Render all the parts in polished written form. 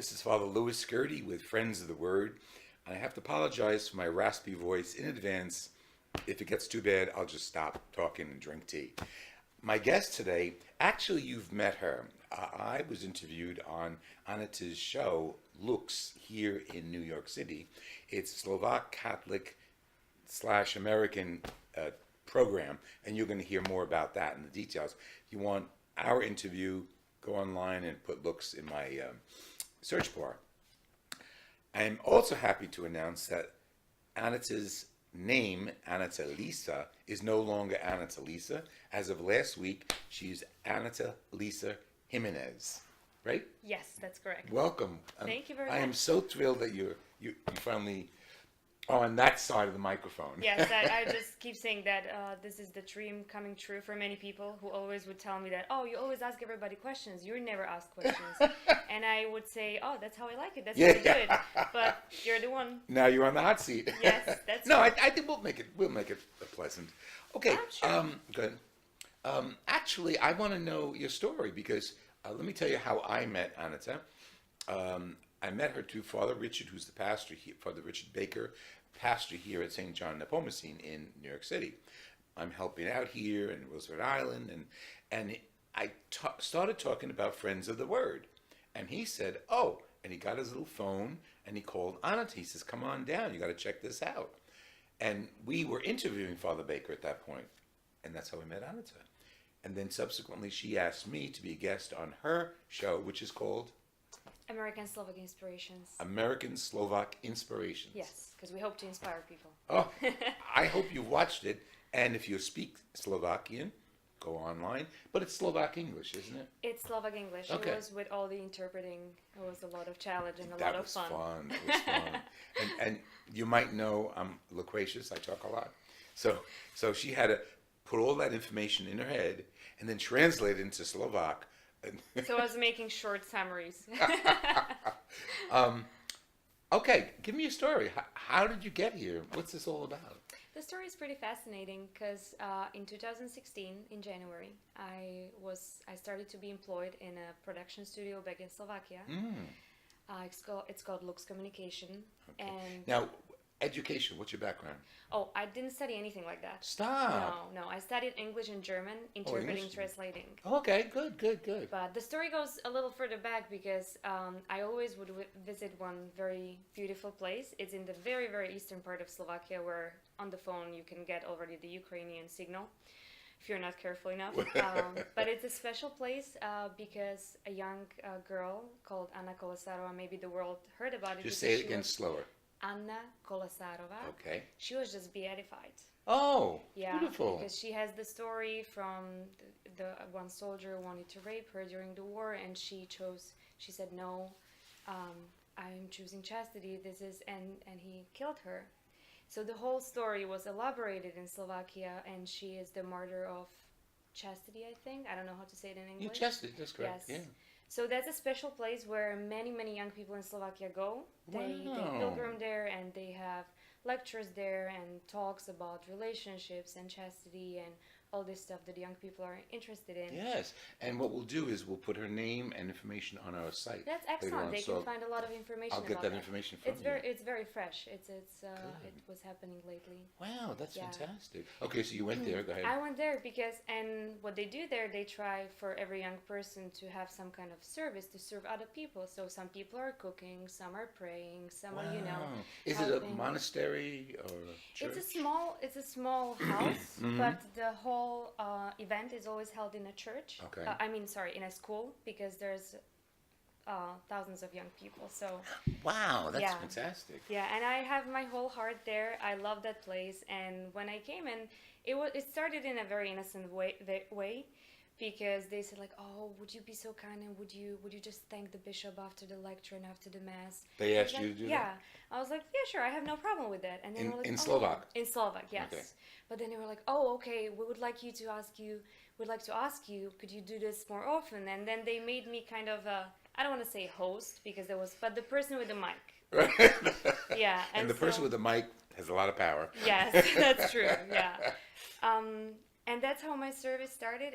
This is Father Louis SCURTI with Friends of the Word. And I have to apologize for my raspy voice in advance. If it gets too bad, I'll just stop talking and drink tea. My guest today, actually, you've met her. I was interviewed on ANETA's show, Lux, here in New York City. It's Slovak Catholic / American program, and you're going to hear more about that and the details. If you want our interview, go online and put Lux in my search bar. I'm also happy to announce that ANETA's name, ANETA Lisa, is no longer ANETA Lisa. As of last week, she's ANETA Lisa Jimenez, right? Yes, that's correct. Welcome. Thank you very much. I am so thrilled that you finally are on that side of the microphone. Yes, I just keep saying that this is the dream coming true for many people who always would tell me that, oh, you always ask everybody questions. You never ask questions. And I would say, oh, that's how I like it. That's how I do it. But you're the one. Now you're on the hot seat. Yes, that's no, right. I think we'll make it pleasant. Okay. Sure. Good. Actually, I want to know your story because let me tell you how I met ANETA. I met her through Father Richard, who's the pastor here, Father Richard Baker, pastor here at St. John Nepomucene in New York City. I'm helping out here in Roosevelt Island, and I started talking about Friends of the Word. And he said, oh, and he got his little phone, and he called ANETA. He says, come on down, you got to check this out. And we were interviewing Father Baker at that point, and that's how we met ANETA. And then subsequently, she asked me to be a guest on her show, which is called American Slovak Inspirations. American Slovak Inspirations. Yes, because we hope to inspire people. Oh, I hope you watched it. And if you speak Slovakian, go online. But it's Slovak English, isn't it? It's Slovak English. Okay. It was with all the interpreting. It was a lot of challenge and a That lot of was fun. fun. It was fun. And you might know I'm loquacious. I talk a lot. So she had to put all that information in her head and then translate it into Slovak. So I was making short summaries. Okay, give me a story. How did you get here? What's this all about? The story is pretty fascinating because in 2016, in January, I started to be employed in a production studio back in Slovakia. It's called Lux Communication. Okay. And Now, education, what's your background? oh, I didn't study anything like that. Stop. No, I studied English and German, interpreting, English. translating. Okay, good. But the story goes a little further back because I always would visit one very beautiful place. It's in the very, very eastern part of Slovakia where on the phone you can get already the Ukrainian signal if you're not careful enough. But it's a special place because a young girl called Anna Kolesarova, maybe the world heard about it. Just say it again slower. Anna Kolesarova. Okay. She was just beatified. Oh, Yeah, beautiful. because she has the story from the one soldier wanted to rape her during the war, and she said no, I'm choosing chastity. And he killed her. So the whole story was elaborated in Slovakia, and she is the martyr of chastity, I think. I don't know how to say it in English. You chastity, that's correct. Yes. Yeah. So that's a special place where many, many young people in Slovakia go. They Wow. pilgrim there, and they have lectures there and talks about relationships and chastity and all this stuff that young people are interested in. Yes, and what we'll do is we'll put her name and information on our site. That's later excellent. on. They So can find a lot of information I'll get about that information from It's you. it's very fresh. It was happening lately. Wow, that's Yeah. fantastic. Okay, so you went there. Go ahead. I went there and what they do there, they try for every young person to have some kind of service to serve other people. So some people are cooking, some are praying, some are, Is it a helping. monastery or a church? It's a small house, but the whole event is always held in a church. Okay. In a school because there's thousands of young people. So Wow, that's Yeah. fantastic. yeah, and I have my whole heart there. I love that place, and when I came in, it started in a very innocent way because they said like, oh, would you be so kind and would you just thank the bishop after the lecture and after the mass? They I asked was you like, to do yeah. I was like, yeah, sure, I have no problem with that. And then In- they were like, in oh. Slovak? In Slovak, yes. Okay. But then they were like, oh, okay, we'd like to ask you, could you do this more often? And then they made me kind of I don't want to say host because but the person with the mic. Right. Yeah. And the person with the mic has a lot of power. Yes, that's true. Yeah. And that's how my service started.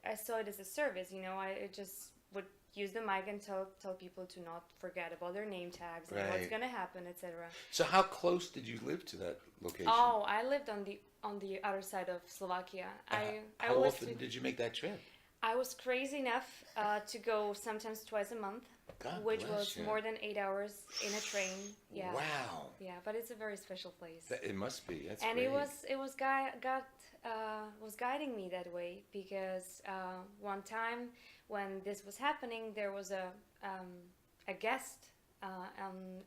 I saw it as a service. I just would use the mic and tell people to not forget about their name tags and what's Right. gonna happen, etc. So how close did you live to that location? Oh, I lived on the other side of Slovakia. I How always often did you make that trip? I was crazy enough to go sometimes twice a month, God which bless was you. more than 8 hours in a train. Yeah. Wow. Yeah, but it's a very special place. It must be. That's And great. it was was guiding me that way because one time when this was happening, there was a guest,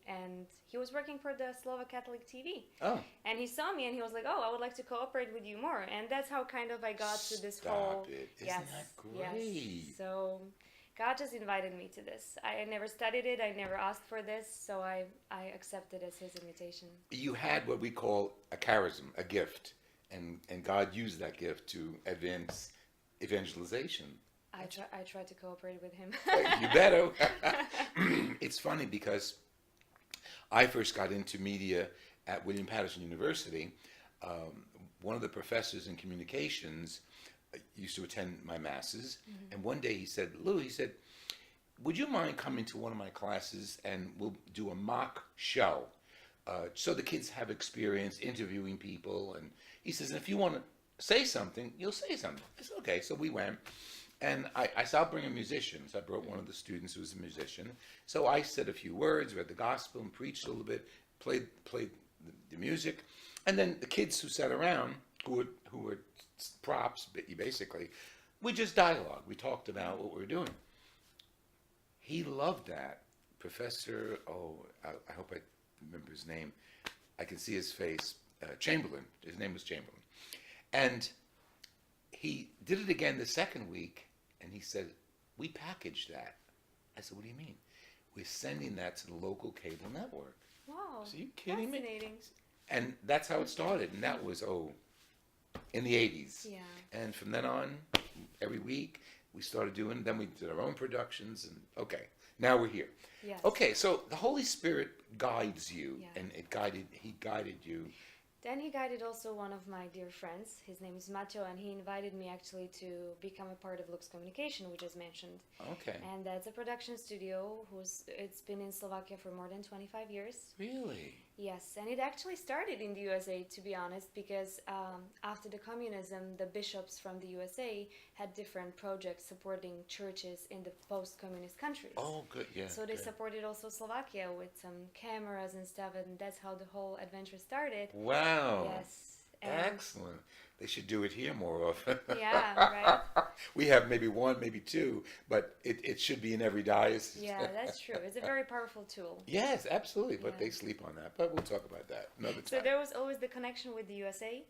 and he was working for the Slovak Catholic TV, Oh, and he saw me and he was like, "Oh, I would like to cooperate with you more," and that's how kind of I got to this stop whole. it. Isn't Yes, that yes. great? So God just invited me to this. I never studied it. I never asked for this, so I accepted as His invitation. You had what we call a charism, a gift, and God used that gift to advance evangelization. I tried to cooperate with Him. You better. It's funny because I first got into media at William Patterson University. One of the professors in communications used to attend my masses, and one day he said, "Lou," he said, "would you mind coming to one of my classes and we'll do a mock show, so the kids have experience interviewing people?" And he says, "if you want to say something, you'll say something." I said, "Okay." So we went. And I said, "I'll bring a musician." So I brought one of the students who was a musician. So I said a few words, read the gospel, and preached a little bit, played the music. And then the kids who sat around, who were props, basically, we just dialogue. We talked about what we were doing. He loved that. Professor, I hope I remember his name. I can see his face. Chamberlain. His name was Chamberlain. And he did it again the second week, and he said, "We packaged that." I said, "What do you mean?" "We're sending that to the local cable network." Wow. So you kidding me? Fascinating. And that's how it started, and that was, in the 80s. Yeah. And from then on, every week, we started doing, then we did our own productions, and okay, now we're here. Yes. Okay, so the Holy Spirit guides you, Yeah. and he guided you. Then he guided also one of my dear friends. His name is Macho, and he invited me actually to become a part of Lux Communication, which is mentioned. Okay. And that's a production studio it's been in Slovakia for more than 25 years. Really? Yes, and it actually started in the USA, to be honest, because after the communism, the bishops from the USA had different projects supporting churches in the post-communist countries. Oh, good, yeah. So they good. supported also Slovakia with some cameras and stuff, and that's how the whole adventure started. Wow. Yes. Excellent. They should do it here more often. Yeah, right. We have maybe one, maybe two, but it should be in every diocese. Yeah, that's true. It's a very powerful tool. Yes, absolutely. But Yeah. they sleep on that. But we'll talk about that another time. So there was always the connection with the USA,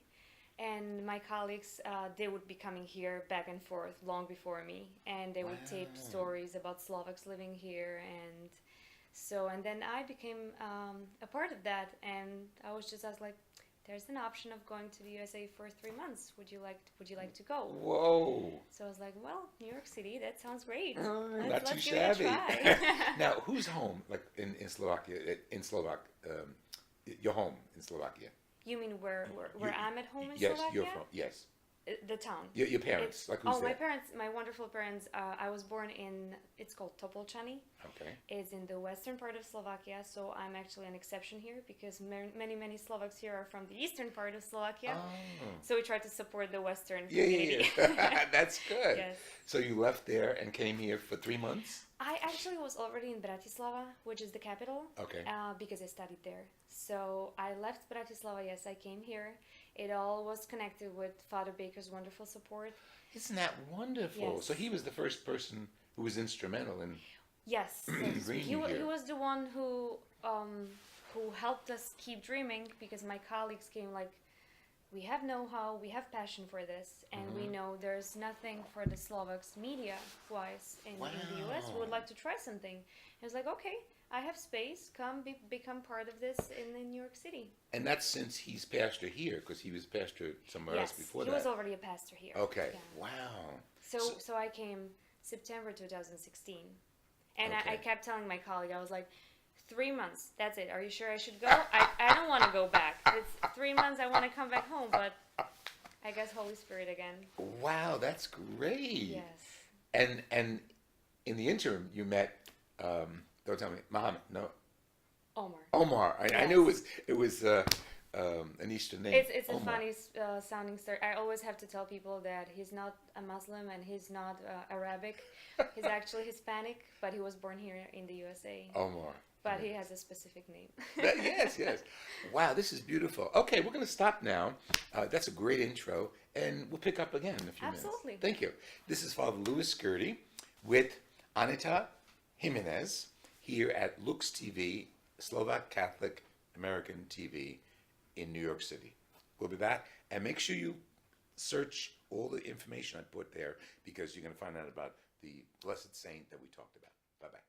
and my colleagues, they would be coming here back and forth long before me, and they would tape Wow. stories about Slovaks living here, and then I became a part of that, and I was just asked, like, there's an option of going to the USA for 3 months. Would you like to go? Whoa. So I was like, well, New York City, that sounds great. Not too let's give it a shabby. try. Now, who's home? Like in Slovakia, in Slovak, your home in Slovakia? You mean where I'm at home in Yes, Slovakia? you're from. Yes, The town. your parents. Like who's my there? parents, my wonderful parents. I was born in. It's called Topolčany. Okay. It's in the western part of Slovakia, so I'm actually an exception here because many Slovaks here are from the eastern part of Slovakia. Oh. So we try to support the western Yeah, community. yeah. That's good. Yes. So you left there and came here for 3 months? I actually was already in Bratislava, which is the capital. Okay. Because I studied there. So I left Bratislava. Yes, I came here. It all was connected with Father Baker's wonderful support. Isn't that wonderful? Yes. So he was the first person who was instrumental in. Yes, Bringing he you here. was the one who helped us keep dreaming because my colleagues came like, we have know-how, we have passion for this, and we know there's nothing for the Slovaks media-wise in the US. We would Wow. like to try something. I was like, okay, I have space. Come become part of this in New York City. And that's since he's pastor here, because he was pastor somewhere else Yes, before he that. was already a pastor here. Okay. Yeah. Wow. So I came September 2016, and I Okay. kept telling my colleague, I was like, 3 months, that's it. Are you sure I should go? I don't want to go back. It's 3 months, I want to come back home, but I guess Holy Spirit again. Wow, that's great. Yes. And in the interim, you met, don't tell me, Muhammad, no, Omar. Omar. I Yes. knew it was an Eastern name. It's a Omar. funny sounding story. I always have to tell people that he's not a Muslim and he's not Arabic. He's actually Hispanic, but he was born here in the USA. Omar. But he has a specific name. Yes, yes. Wow, this is beautiful. Okay, we're going to stop now. That's a great intro, and we'll pick up again in a few Absolutely. minutes. Thank you. This is Father Louis SCURTI with ANETA Jimenez here at Lux TV, Slovak Catholic American TV in New York City. We'll be back, and make sure you search all the information I put there because you're going to find out about the Blessed Saint that we talked about. Bye-bye.